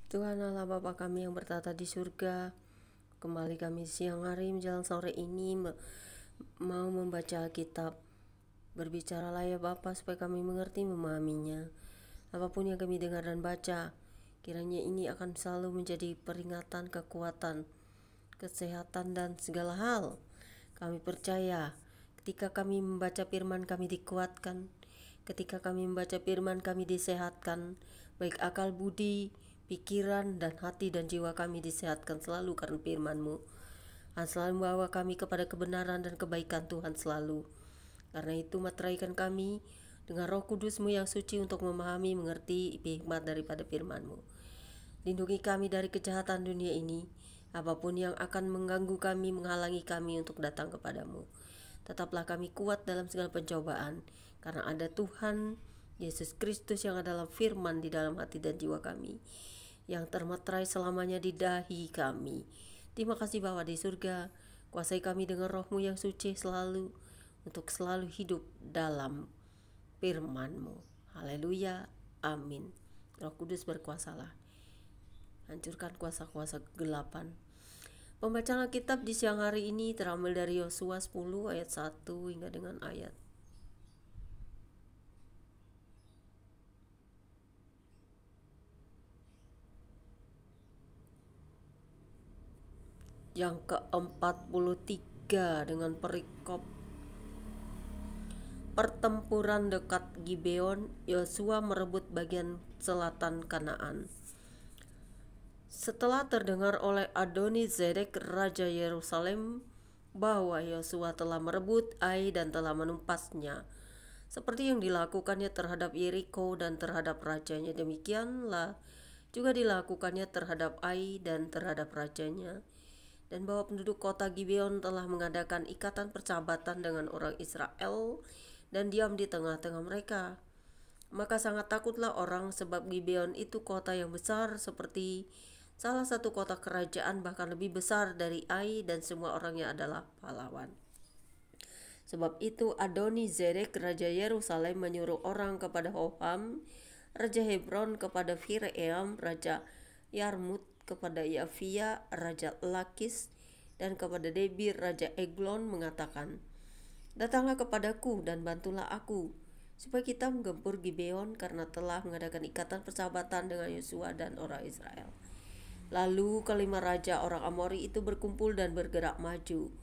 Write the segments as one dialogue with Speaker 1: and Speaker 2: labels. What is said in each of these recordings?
Speaker 1: Tuhan Allah Bapa kami yang bertata di surga, kembali kami siang hari menjelang sore ini mau membaca kitab. Berbicaralah ya Bapa supaya kami mengerti memahaminya. Apapun yang kami dengar dan baca, kiranya ini akan selalu menjadi peringatan, kekuatan, kesehatan dan segala hal. Kami percaya ketika kami membaca firman kami dikuatkan, ketika kami membaca firman kami disehatkan, baik akal budi, pikiran dan hati dan jiwa kami disehatkan selalu karena firman-Mu. Selalu membawa kami kepada kebenaran dan kebaikan Tuhan selalu. Karena itu materaikan kami dengan Roh Kudus-Mu yang suci untuk memahami, mengerti hikmat daripada firman-Mu. Lindungi kami dari kejahatan dunia ini, apapun yang akan mengganggu kami, menghalangi kami untuk datang kepadamu. Tetaplah kami kuat dalam segala pencobaan, karena ada Tuhan Yesus Kristus yang adalah firman di dalam hati dan jiwa kami, yang termeterai selamanya di dahi kami. Terima kasih Bapa di surga, kuasai kami dengan Roh-Mu yang suci selalu, untuk selalu hidup dalam firman-Mu. Haleluya, amin. Roh Kudus berkuasalah, hancurkan kuasa-kuasa kegelapan. Pembacaan Alkitab di siang hari ini terambil dari Yosua 10 ayat 1 hingga dengan ayat yang ke-43 dengan perikop pertempuran dekat Gibeon. Yosua merebut bagian selatan Kanaan. Setelah terdengar oleh Adoni-Zedek raja Yerusalem bahwa Yosua telah merebut Ai dan telah menumpasnya, seperti yang dilakukannya terhadap Yeriko dan terhadap rajanya, demikianlah juga dilakukannya terhadap Ai dan terhadap rajanya. Dan bahwa penduduk kota Gibeon telah mengadakan ikatan persahabatan dengan orang Israel dan diam di tengah-tengah mereka. Maka sangat takutlah orang, sebab Gibeon itu kota yang besar, seperti salah satu kota kerajaan, bahkan lebih besar dari Ai, dan semua orangnya adalah pahlawan. Sebab itu Adoni-Zedek raja Yerusalem menyuruh orang kepada Hoham raja Hebron, kepada Fiream raja Yarmut, kepada Yafia raja Lakis, dan kepada Debir raja Eglon, mengatakan, datanglah kepadaku dan bantulah aku, supaya kita menggempur Gibeon, karena telah mengadakan ikatan persahabatan dengan Yosua dan orang Israel. Lalu kelima raja orang Amori itu berkumpul dan bergerak maju.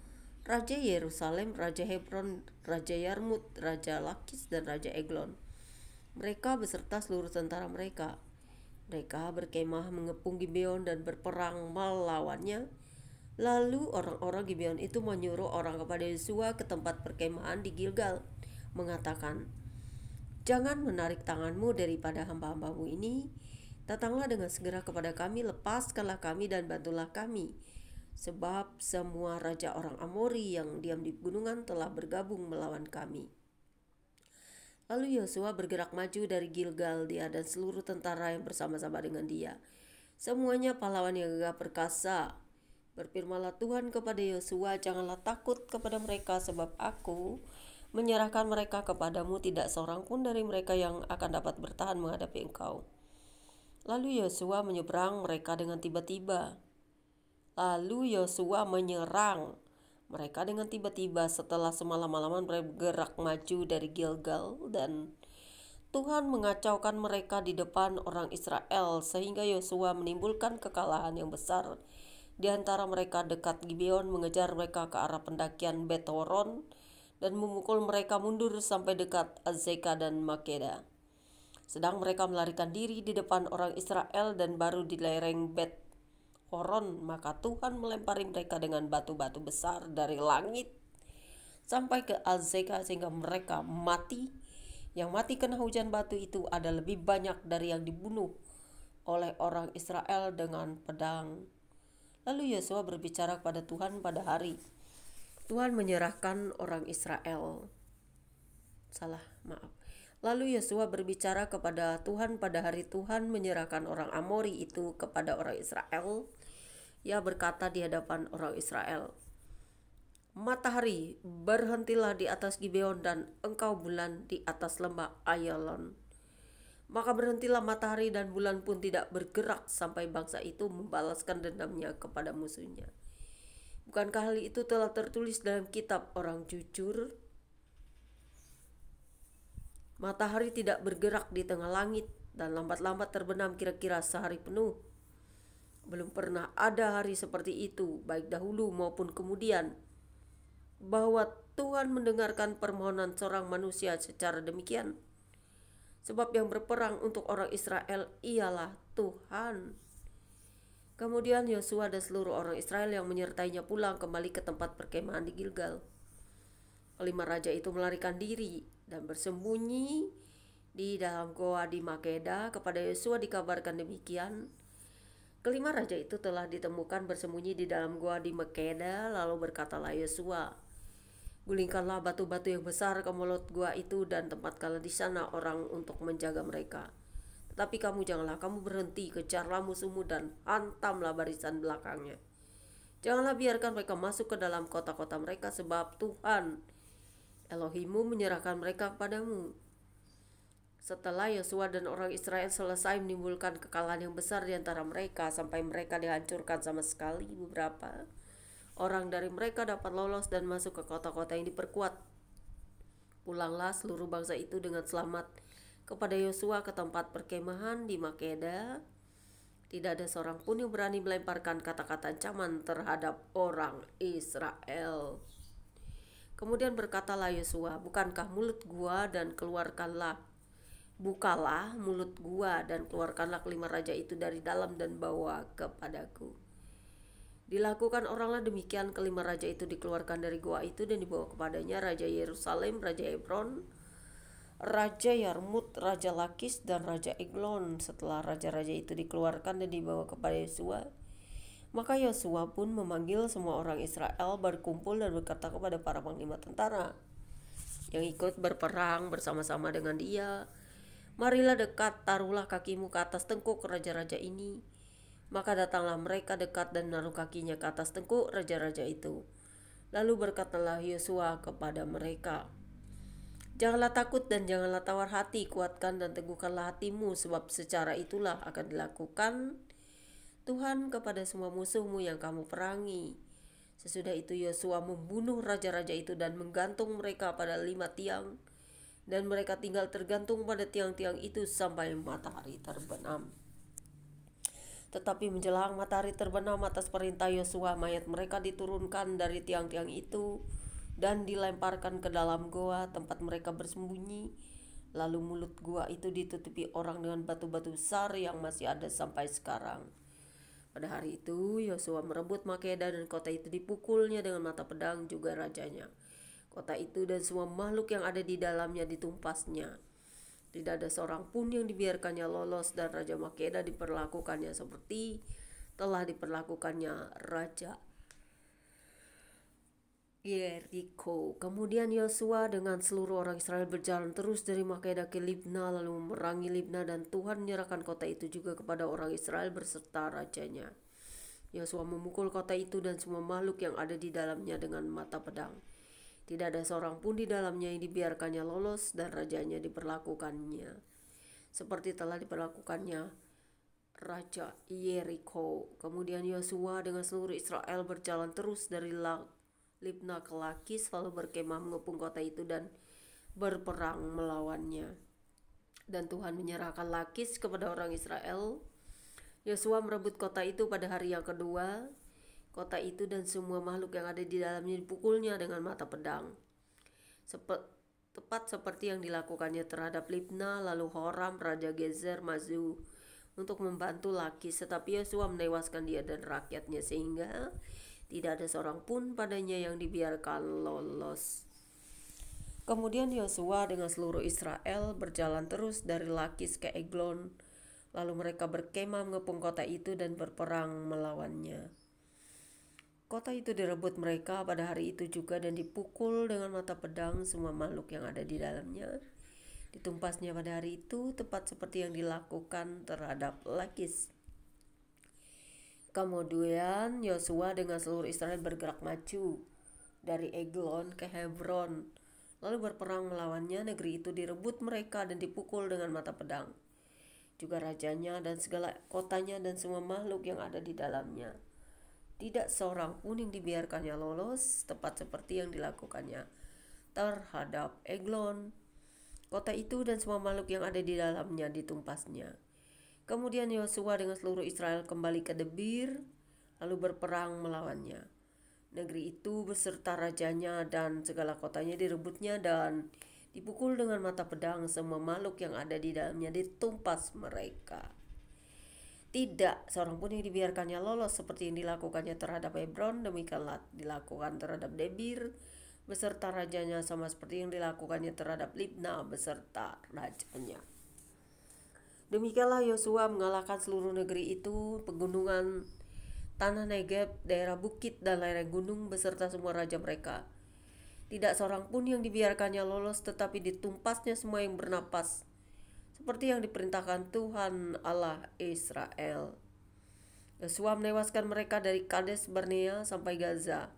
Speaker 1: Raja Yerusalem, Raja Hebron, Raja Yarmut, Raja Lakis, dan Raja Eglon. Mereka beserta seluruh tentara mereka. Mereka berkemah mengepung Gibeon dan berperang melawannya. Lalu orang-orang Gibeon itu menyuruh orang kepada Yosua ke tempat perkemahan di Gilgal, mengatakan, jangan menarik tanganmu daripada hamba-hambamu ini. Datanglah dengan segera kepada kami, lepaskanlah kami dan bantulah kami. Sebab semua raja orang Amori yang diam di gunungan telah bergabung melawan kami. Lalu Yosua bergerak maju dari Gilgal, dia dan seluruh tentara yang bersama-sama dengan dia. Semuanya pahlawan yang gagah perkasa. Berfirmanlah Tuhan kepada Yosua, janganlah takut kepada mereka, sebab aku menyerahkan mereka kepadamu, tidak seorang pun dari mereka yang akan dapat bertahan menghadapi engkau. Lalu Yosua menyeberang mereka dengan tiba-tiba. Lalu Yosua menyerang mereka dengan tiba-tiba setelah semalam-malaman bergerak maju dari Gilgal, dan Tuhan mengacaukan mereka di depan orang Israel, sehingga Yosua menimbulkan kekalahan yang besar di antara mereka dekat Gibeon, mengejar mereka ke arah pendakian Bet-horon dan memukul mereka mundur sampai dekat Azeka dan Makeda. Sedang mereka melarikan diri di depan orang Israel dan baru di lereng Bet-horon, maka Tuhan melempari mereka dengan batu-batu besar dari langit sampai ke Azeka sehingga mereka mati. Yang mati kena hujan batu itu ada lebih banyak dari yang dibunuh oleh orang Israel dengan pedang. Lalu Yosua berbicara kepada Tuhan pada hari Tuhan menyerahkan orang Israel. Lalu Yosua berbicara kepada Tuhan pada hari Tuhan menyerahkan orang Amori itu kepada orang Israel. Ia berkata di hadapan orang Israel, matahari, berhentilah di atas Gibeon, dan engkau bulan di atas lembah Ayalon. Maka berhentilah matahari dan bulan pun tidak bergerak sampai bangsa itu membalaskan dendamnya kepada musuhnya. Bukankah hal itu telah tertulis dalam kitab orang jujur? Matahari tidak bergerak di tengah langit dan lambat-lambat terbenam kira-kira sehari penuh. Belum pernah ada hari seperti itu, baik dahulu maupun kemudian, bahwa Tuhan mendengarkan permohonan seorang manusia secara demikian. Sebab yang berperang untuk orang Israel ialah Tuhan. Kemudian Yosua dan seluruh orang Israel yang menyertainya pulang kembali ke tempat perkemahan di Gilgal. Kelima raja itu melarikan diri dan bersembunyi di dalam goa di Makeda. Kepada Yosua dikabarkan demikian. Kelima raja itu telah ditemukan bersembunyi di dalam goa di Makeda. Lalu berkatalah Yosua, gulingkanlah batu-batu yang besar ke mulut gua itu dan tempatkanlah di sana orang untuk menjaga mereka. Tetapi janganlah kamu berhenti, kejarlah musuhmu dan hantamlah barisan belakangnya. Janganlah biarkan mereka masuk ke dalam kota-kota mereka, sebab Tuhan Elohimmu menyerahkan mereka kepadamu. Setelah Yosua dan orang Israel selesai menimbulkan kekalahan yang besar di antara mereka sampai mereka dihancurkan sama sekali, beberapa orang dari mereka dapat lolos dan masuk ke kota-kota yang diperkuat. Pulanglah seluruh bangsa itu dengan selamat kepada Yosua ke tempat perkemahan di Makeda. Tidak ada seorang pun yang berani melemparkan kata-kata ancaman terhadap orang Israel. Kemudian berkatalah Yosua, bukalah mulut gua dan keluarkanlah kelima raja itu dari dalam dan bawa kepadaku. Dilakukan oranglah demikian, kelima raja itu dikeluarkan dari gua itu dan dibawa kepadanya Raja Yerusalem, Raja Hebron, Raja Yarmut, Raja Lakis, dan Raja Eglon. Setelah raja-raja itu dikeluarkan dan dibawa kepada Yosua, maka Yosua pun memanggil semua orang Israel berkumpul dan berkata kepada para panglima tentara yang ikut berperang bersama-sama dengan dia, marilah dekat, taruhlah kakimu ke atas tengkuk raja-raja ini. Maka datanglah mereka dekat dan menaruh kakinya ke atas tengkuk raja-raja itu. Lalu berkatalah Yosua kepada mereka, janganlah takut dan janganlah tawar hati, kuatkan dan teguhkanlah hatimu, sebab secara itulah akan dilakukan Tuhan kepada semua musuhmu yang kamu perangi. Sesudah itu Yosua membunuh raja-raja itu dan menggantung mereka pada 5 tiang, dan mereka tinggal tergantung pada tiang-tiang itu sampai matahari terbenam. Tetapi menjelang matahari terbenam atas perintah Yosua, mayat mereka diturunkan dari tiang-tiang itu dan dilemparkan ke dalam goa tempat mereka bersembunyi. Lalu mulut goa itu ditutupi orang dengan batu-batu besar yang masih ada sampai sekarang. Pada hari itu Yosua merebut Makeda dan kota itu dipukulnya dengan mata pedang, juga rajanya. Kota itu dan semua makhluk yang ada di dalamnya ditumpasnya. Tidak ada seorang pun yang dibiarkannya lolos, dan Raja Makeda diperlakukannya seperti telah diperlakukannya Raja Yeriko. Kemudian Yosua dengan seluruh orang Israel berjalan terus dari Makeda ke Libna, lalu memerangi Libna, dan Tuhan menyerahkan kota itu juga kepada orang Israel beserta rajanya. Yosua memukul kota itu dan semua makhluk yang ada di dalamnya dengan mata pedang. Tidak ada seorang pun di dalamnya yang dibiarkannya lolos, dan rajanya diperlakukannya seperti telah diperlakukannya Raja Yeriko. Kemudian Yosua dengan seluruh Israel berjalan terus dari Libna ke Lakis, lalu berkemah mengepung kota itu dan berperang melawannya. Dan Tuhan menyerahkan Lakis kepada orang Israel. Yosua merebut kota itu pada hari yang kedua. Kota itu dan semua makhluk yang ada di dalamnya dipukulnya dengan mata pedang, tepat seperti yang dilakukannya terhadap Libna. Lalu Horam Raja Gezer maju untuk membantu Lakis, tetapi Yosua menewaskan dia dan rakyatnya, sehingga tidak ada seorang pun padanya yang dibiarkan lolos. Kemudian Yosua dengan seluruh Israel berjalan terus dari Lakis ke Eglon, lalu mereka berkemah mengepung kota itu dan berperang melawannya. Kota itu direbut mereka pada hari itu juga dan dipukul dengan mata pedang semua makhluk yang ada di dalamnya. Ditumpasnya pada hari itu tepat seperti yang dilakukan terhadap Lakis. Kemudian Yosua dengan seluruh Israel bergerak maju dari Eglon ke Hebron, lalu berperang melawannya. Negeri itu direbut mereka dan dipukul dengan mata pedang. juga rajanya dan segala kotanya dan semua makhluk yang ada di dalamnya. Tidak seorang pun yang dibiarkannya lolos, tepat seperti yang dilakukannya terhadap Eglon. Kota itu dan semua makhluk yang ada di dalamnya ditumpasnya. Kemudian Yosua dengan seluruh Israel kembali ke Debir, lalu berperang melawannya. Negeri itu beserta rajanya dan segala kotanya direbutnya dan dipukul dengan mata pedang, semua makhluk yang ada di dalamnya ditumpas mereka. Tidak seorang pun yang dibiarkannya lolos seperti yang dilakukannya terhadap Hebron, demikianlah dilakukan terhadap Debir beserta rajanya, sama seperti yang dilakukannya terhadap Libna beserta rajanya. Demikianlah Yosua mengalahkan seluruh negeri itu, pegunungan, tanah Negeb, daerah bukit dan lereng gunung beserta semua raja mereka. Tidak seorang pun yang dibiarkannya lolos, tetapi ditumpasnya semua yang bernapas, seperti yang diperintahkan Tuhan Allah Israel. Yosua menewaskan mereka dari Kades Barnea sampai Gaza,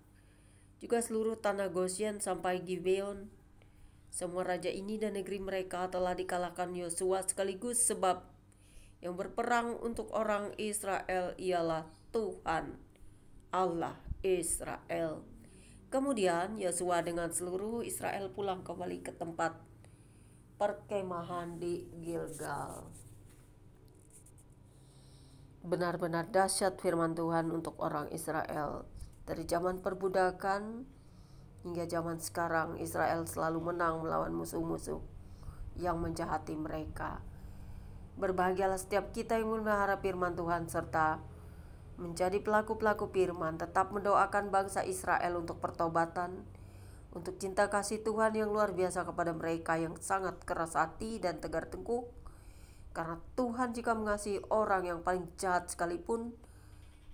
Speaker 1: juga seluruh tanah Goshen sampai Gibeon. Semua raja ini dan negeri mereka telah dikalahkan Yosua sekaligus, sebab yang berperang untuk orang Israel ialah Tuhan Allah Israel. Kemudian Yosua dengan seluruh Israel pulang kembali ke tempat perkemahan di Gilgal. Benar-benar dahsyat firman Tuhan untuk orang Israel. Dari zaman perbudakan hingga zaman sekarang, Israel selalu menang melawan musuh-musuh yang menjahati mereka. Berbahagialah setiap kita yang memelihara firman Tuhan serta menjadi pelaku-pelaku firman, tetap mendoakan bangsa Israel untuk pertobatan, untuk cinta kasih Tuhan yang luar biasa kepada mereka yang sangat keras hati dan tegar tengkuk. Karena Tuhan jika mengasihi orang yang paling jahat sekalipun,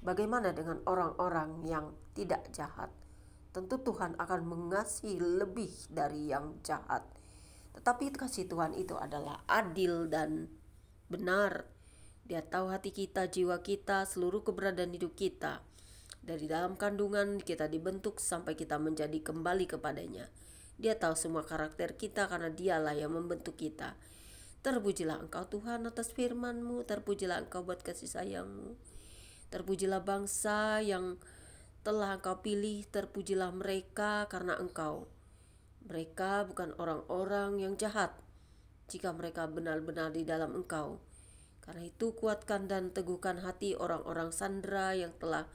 Speaker 1: bagaimana dengan orang-orang yang tidak jahat? Tentu Tuhan akan mengasihi lebih dari yang jahat. Tetapi kasih Tuhan itu adalah adil dan benar. Dia tahu hati kita, jiwa kita, seluruh keberadaan hidup kita. Dari dalam kandungan kita dibentuk sampai kita menjadi kembali kepadanya. Dia tahu semua karakter kita karena dialah yang membentuk kita. Terpujilah Engkau Tuhan atas firman-Mu, terpujilah Engkau buat kasih sayang-Mu. Terpujilah bangsa yang telah Engkau pilih, terpujilah mereka karena Engkau. Mereka bukan orang-orang yang jahat jika mereka benar-benar di dalam Engkau. Karena itu kuatkan dan teguhkan hati orang-orang Sandra yang telah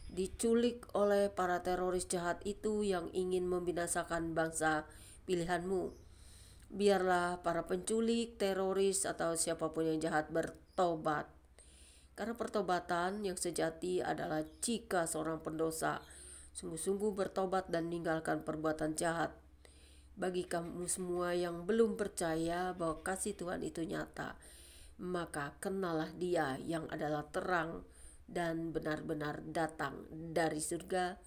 Speaker 1: diculik oleh para teroris jahat itu yang ingin membinasakan bangsa pilihan-Mu. Biarlah para penculik, teroris atau siapapun yang jahat bertobat. Karena pertobatan yang sejati adalah jika seorang pendosa sungguh-sungguh bertobat dan meninggalkan perbuatan jahat. Bagi kamu semua yang belum percaya bahwa kasih Tuhan itu nyata, maka kenalah Dia yang adalah terang dan benar-benar datang dari surga,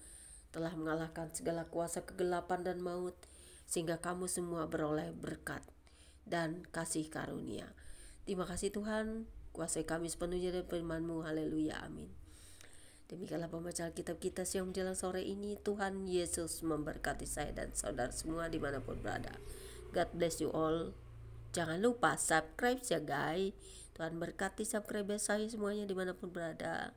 Speaker 1: telah mengalahkan segala kuasa kegelapan dan maut, sehingga kamu semua beroleh berkat dan kasih karunia. Terima kasih Tuhan, kuasai kami sepenuhnya dari firman-Mu. Haleluya, amin. Demikianlah pembacaan kitab kita siang menjelang sore ini. Tuhan Yesus memberkati saya dan saudara semua dimanapun berada. God bless you all. Jangan lupa subscribe ya guys. Tuhan berkati subscriber saya semuanya dimanapun berada.